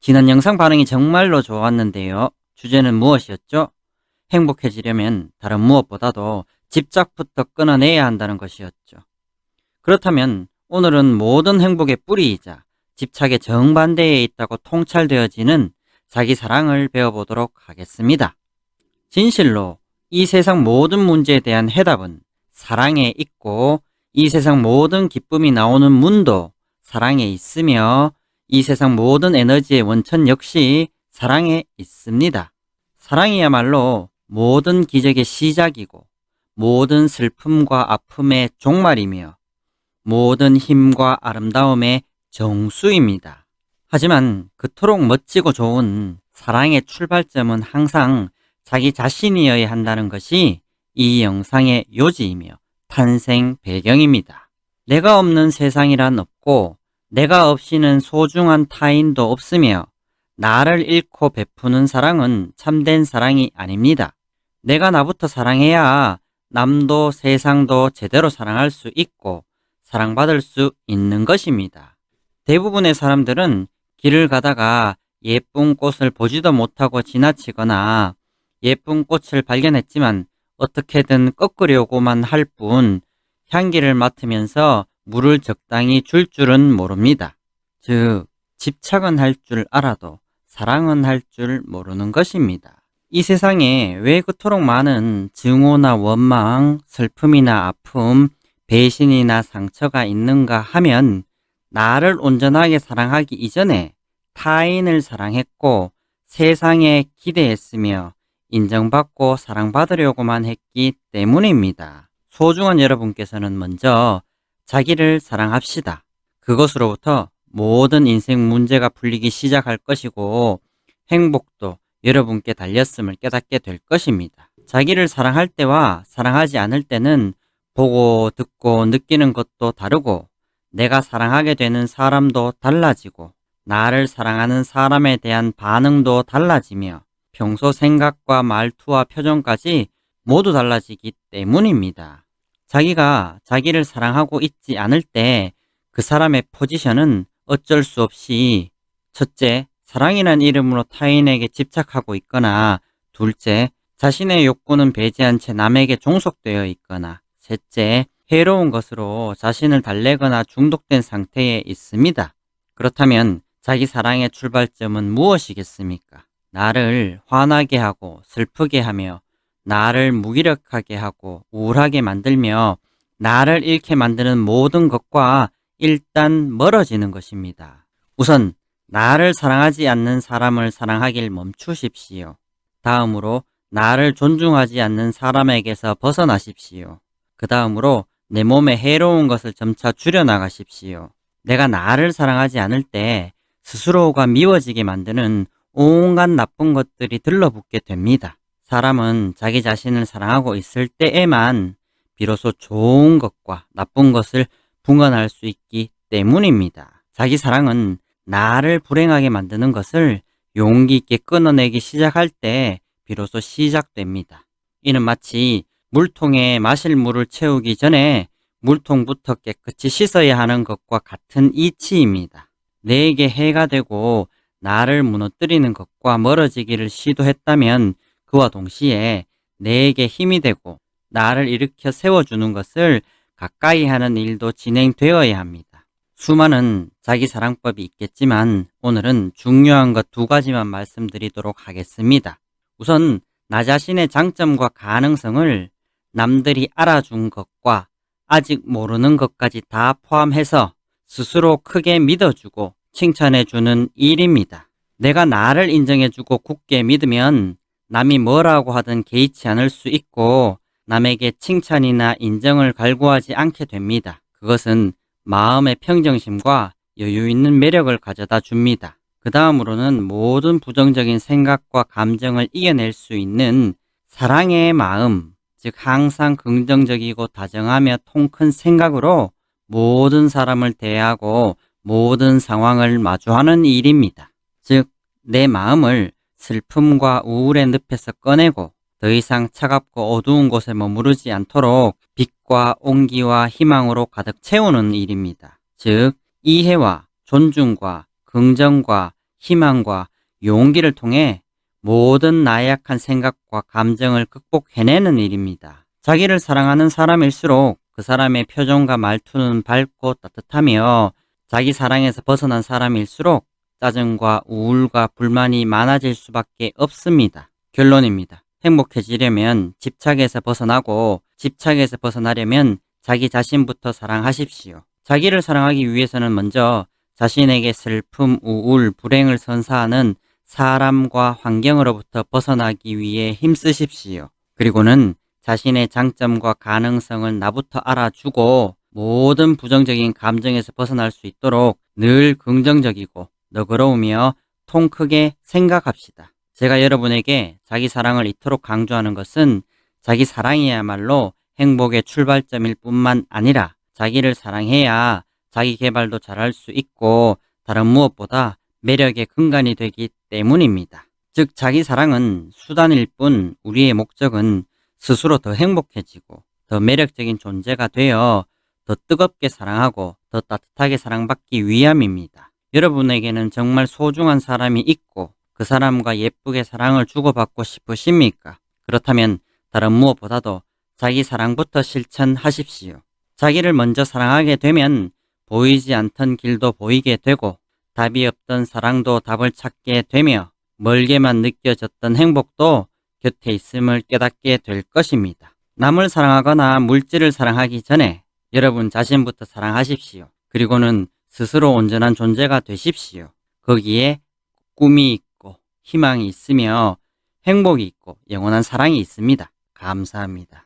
지난 영상 반응이 정말로 좋았는데요. 주제는 무엇이었죠? 행복해지려면 다른 무엇보다도 집착부터 끊어내야 한다는 것이었죠. 그렇다면 오늘은 모든 행복의 뿌리이자 집착의 정반대에 있다고 통찰되어지는 자기 사랑을 배워보도록 하겠습니다. 진실로 이 세상 모든 문제에 대한 해답은 사랑에 있고, 이 세상 모든 기쁨이 나오는 문도 사랑에 있으며, 이 세상 모든 에너지의 원천 역시 사랑에 있습니다. 사랑이야말로 모든 기적의 시작이고, 모든 슬픔과 아픔의 종말이며, 모든 힘과 아름다움의 정수입니다. 하지만 그토록 멋지고 좋은 사랑의 출발점은 항상 자기 자신이어야 한다는 것이 이 영상의 요지이며 탄생 배경입니다. 내가 없는 세상이란 없고, 내가 없이는 소중한 타인도 없으며, 나를 잃고 베푸는 사랑은 참된 사랑이 아닙니다. 내가 나부터 사랑해야 남도 세상도 제대로 사랑할 수 있고 사랑받을 수 있는 것입니다. 대부분의 사람들은 길을 가다가 예쁜 꽃을 보지도 못하고 지나치거나, 예쁜 꽃을 발견했지만 어떻게든 꺾으려고만 할 뿐 향기를 맡으면서 물을 적당히 줄 줄은 모릅니다. 즉, 집착은 할 줄 알아도 사랑은 할 줄 모르는 것입니다. 이 세상에 왜 그토록 많은 증오나 원망, 슬픔이나 아픔, 배신이나 상처가 있는가 하면, 나를 온전하게 사랑하기 이전에 타인을 사랑했고 세상에 기대했으며 인정받고 사랑받으려고만 했기 때문입니다. 소중한 여러분께서는 먼저 자기를 사랑합시다. 그것으로부터 모든 인생 문제가 풀리기 시작할 것이고, 행복도 여러분께 달렸음을 깨닫게 될 것입니다. 자기를 사랑할 때와 사랑하지 않을 때는 보고 듣고 느끼는 것도 다르고, 내가 사랑하게 되는 사람도 달라지고, 나를 사랑하는 사람에 대한 반응도 달라지며, 평소 생각과 말투와 표정까지 모두 달라지기 때문입니다. 자기가 자기를 사랑하고 있지 않을 때 그 사람의 포지션은 어쩔 수 없이, 첫째, 사랑이란 이름으로 타인에게 집착하고 있거나, 둘째, 자신의 욕구는 배제한 채 남에게 종속되어 있거나, 셋째, 해로운 것으로 자신을 달래거나 중독된 상태에 있습니다. 그렇다면 자기 사랑의 출발점은 무엇이겠습니까? 나를 화나게 하고 슬프게 하며, 나를 무기력하게 하고 우울하게 만들며 나를 잃게 만드는 모든 것과 일단 멀어지는 것입니다. 우선 나를 사랑하지 않는 사람을 사랑하길 멈추십시오. 다음으로 나를 존중하지 않는 사람에게서 벗어나십시오. 그 다음으로 내 몸에 해로운 것을 점차 줄여나가십시오. 내가 나를 사랑하지 않을 때 스스로가 미워지게 만드는 온갖 나쁜 것들이 들러붙게 됩니다. 사람은 자기 자신을 사랑하고 있을 때에만 비로소 좋은 것과 나쁜 것을 분간할 수 있기 때문입니다. 자기 사랑은 나를 불행하게 만드는 것을 용기 있게 끊어내기 시작할 때 비로소 시작됩니다. 이는 마치 물통에 마실 물을 채우기 전에 물통부터 깨끗이 씻어야 하는 것과 같은 이치입니다. 내게 해가 되고 나를 무너뜨리는 것과 멀어지기를 시도했다면, 그와 동시에 내게 힘이 되고 나를 일으켜 세워주는 것을 가까이 하는 일도 진행되어야 합니다. 수많은 자기 사랑법이 있겠지만 오늘은 중요한 것 두 가지만 말씀드리도록 하겠습니다. 우선 나 자신의 장점과 가능성을 남들이 알아준 것과 아직 모르는 것까지 다 포함해서 스스로 크게 믿어주고 칭찬해주는 일입니다. 내가 나를 인정해주고 굳게 믿으면 남이 뭐라고 하든 개의치 않을 수 있고, 남에게 칭찬이나 인정을 갈구하지 않게 됩니다. 그것은 마음의 평정심과 여유 있는 매력을 가져다 줍니다. 그 다음으로는 모든 부정적인 생각과 감정을 이겨낼 수 있는 사랑의 마음, 즉 항상 긍정적이고 다정하며 통 큰 생각으로 모든 사람을 대하고 모든 상황을 마주하는 일입니다. 즉, 내 마음을 슬픔과 우울의 늪에서 꺼내고 더 이상 차갑고 어두운 곳에 머무르지 않도록 빛과 온기와 희망으로 가득 채우는 일입니다. 즉, 이해와 존중과 긍정과 희망과 용기를 통해 모든 나약한 생각과 감정을 극복해내는 일입니다. 자기를 사랑하는 사람일수록 그 사람의 표정과 말투는 밝고 따뜻하며 자기 사랑에서 벗어난 사람일수록 짜증과 우울과 불만이 많아질 수밖에 없습니다. 결론입니다. 행복해지려면 집착에서 벗어나고 집착에서 벗어나려면 자기 자신부터 사랑하십시오. 자기를 사랑하기 위해서는 먼저 자신에게 슬픔, 우울, 불행을 선사하는 사람과 환경으로부터 벗어나기 위해 힘쓰십시오. 그리고는 자신의 장점과 가능성을 나부터 알아주고 모든 부정적인 감정에서 벗어날 수 있도록 늘 긍정적이고 너그러우며 통 크게 생각합시다. 제가 여러분에게 자기 사랑을 이토록 강조하는 것은 자기 사랑이야말로 행복의 출발점일 뿐만 아니라 자기를 사랑해야 자기 개발도 잘할 수 있고 다른 무엇보다 매력의 근간이 되기 때문입니다. 즉 자기 사랑은 수단일 뿐 우리의 목적은 스스로 더 행복해지고 더 매력적인 존재가 되어 더 뜨겁게 사랑하고 더 따뜻하게 사랑받기 위함입니다. 여러분에게는 정말 소중한 사람이 있고 그 사람과 예쁘게 사랑을 주고받고 싶으십니까? 그렇다면 다른 무엇보다도 자기 사랑부터 실천하십시오. 자기를 먼저 사랑하게 되면 보이지 않던 길도 보이게 되고 답이 없던 사랑도 답을 찾게 되며 멀게만 느껴졌던 행복도 곁에 있음을 깨닫게 될 것입니다. 남을 사랑하거나 물질을 사랑하기 전에 여러분 자신부터 사랑하십시오. 그리고는 스스로 온전한 존재가 되십시오. 거기에 꿈이 있고 희망이 있으며 행복이 있고 영원한 사랑이 있습니다. 감사합니다.